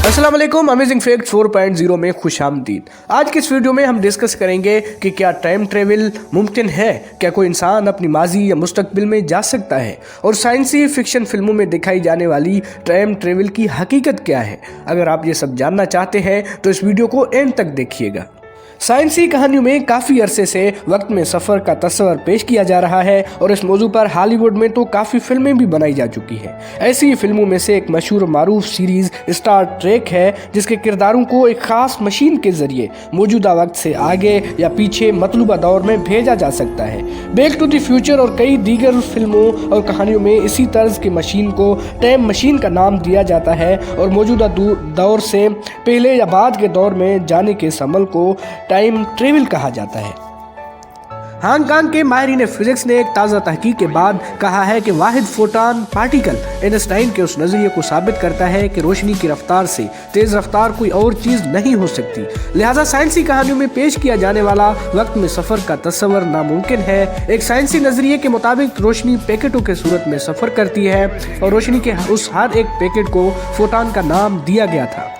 अस्सलाम वालेकुम, amazing fact 4.0 में खुशामदीद। आज की इस वीडियो में हम डिस्कस करेंगे कि क्या टाइम ट्रेवल मुमकिन है, क्या कोई इंसान अपनी माजी या मुस्तकबिल में जा सकता है, और साइंसी फिक्शन फिल्मों में दिखाई जाने वाली टाइम ट्रेवल की हकीकत क्या है। अगर आप ये सब जानना चाहते हैं तो इस वीडियो को एंड तक देखिएगा। साइंसी कहानियों में काफ़ी अरसे से वक्त में सफ़र का तस्वर पेश किया जा रहा है और इस मौजू पर हॉलीवुड में तो काफ़ी फिल्में भी बनाई जा चुकी हैं। ऐसी फिल्मों में से एक मशहूर मारूफ सीरीज़ स्टार ट्रेक है, जिसके किरदारों को एक ख़ास मशीन के ज़रिए मौजूदा वक्त से आगे या पीछे मतलूबा दौर में भेजा जा सकता है। बैक टू द फ्यूचर और कई दीगर फिल्मों और कहानियों में इसी तर्ज की मशीन को टाइम मशीन का नाम दिया जाता है और मौजूदा दौर से पहले या बाद के दौर में जाने के इस अमल को टाइम ट्रेवल कहा जाता है। हांगकांग के माहिरीन फिजिक्स ने एक ताज़ा तहकीक के बाद कहा है कि वाहिद फोटॉन पार्टिकल आइंस्टाइन के उस नजरिए को साबित करता है कि रोशनी की रफ्तार से तेज रफ्तार कोई और चीज नहीं हो सकती। लिहाजा साइंसी कहानियों में पेश किया जाने वाला वक्त में सफर का तस्वर नामुमकिन है। एक साइंसी नजरिए के मुताबिक रोशनी पैकेटों के सूरत में सफर करती है और रोशनी के उस हर एक पैकेट को फोटॉन का नाम दिया गया था।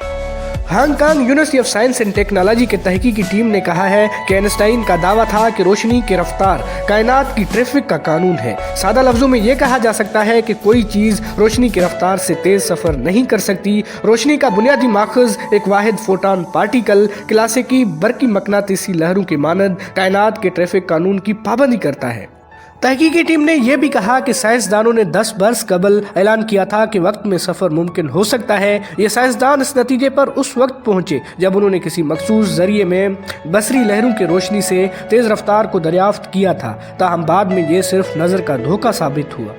Hong Kong university of science and technology के तहकीकी टीम ने कहा है कि आइंस्टाइन का दावा था कि रोशनी की रफ्तार कायनात की ट्रैफिक का कानून है। सादा लफ्जों में यह कहा जा सकता है कि कोई चीज रोशनी की रफ्तार से तेज सफर नहीं कर सकती। रोशनी का बुनियादी माखज एक वाहिद फोटॉन पार्टिकल क्लासिकी बरकी मकनातीसी लहरों की मानद कायनात के ट्रैफिक कानून की पाबंदी करता है। तहकीकी टीम ने यह भी कहा कि साइंसदानों ने 10 बरस कबल ऐलान किया था कि वक्त में सफ़र मुमकिन हो सकता है। ये साइंसदान इस नतीजे पर उस वक्त पहुंचे जब उन्होंने किसी मखसूस जरिए में बसरी लहरों की रोशनी से तेज़ रफ्तार को दरियाफ्त किया था, ताहम बाद में ये सिर्फ नज़र का धोखा साबित हुआ।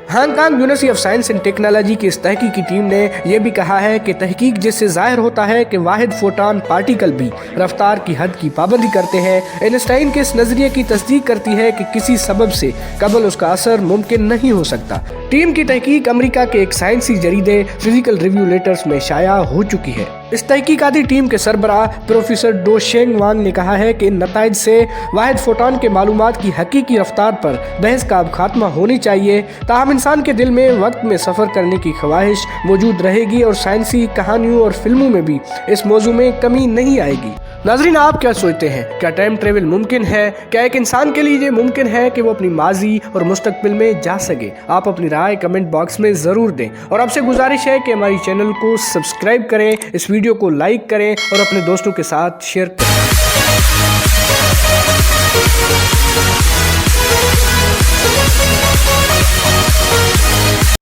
Hong Kong university of science and technology की इस तहकीकी टीम ने यह भी कहा है कि तहकीक जिससे जाहिर होता है कि वाहिद फोटॉन पार्टिकल भी रफ्तार की हद की पाबंदी करते हैं, आइंस्टाइन के इस नजरिए की तस्दीक करती है कि किसी सबब से कबल उसका असर मुमकिन नहीं हो सकता। टीम की तहकीक अमेरिका के एक साइंसी जरीदे फिजिकल रिव्यू लेटर्स में शाया हो चुकी है। इस तहकीकाती टीम के सरबराह प्रोफेसर डो शेंग वांग ने कहा है कि इन नताइज से वाहिद फोटॉन के मालूमात की हकीकी रफ्तार पर बहस का अब खात्मा होनी चाहिए। ताहम इंसान के दिल में वक्त में सफ़र करने की ख्वाहिश मौजूद रहेगी और साइंसी कहानियों और फिल्मों में भी इस मौजू में कमी नहीं आएगी। नाज़रीन, आप क्या सोचते हैं? क्या टाइम ट्रेवल मुमकिन है? क्या एक इंसान के लिए ये मुमकिन है कि वो अपनी माजी और मुस्तकबिल में जा सके? आप अपनी राय कमेंट बॉक्स में ज़रूर दें और आपसे गुजारिश है कि हमारी चैनल को सब्सक्राइब करें, इस वीडियो को लाइक करें और अपने दोस्तों के साथ शेयर करें।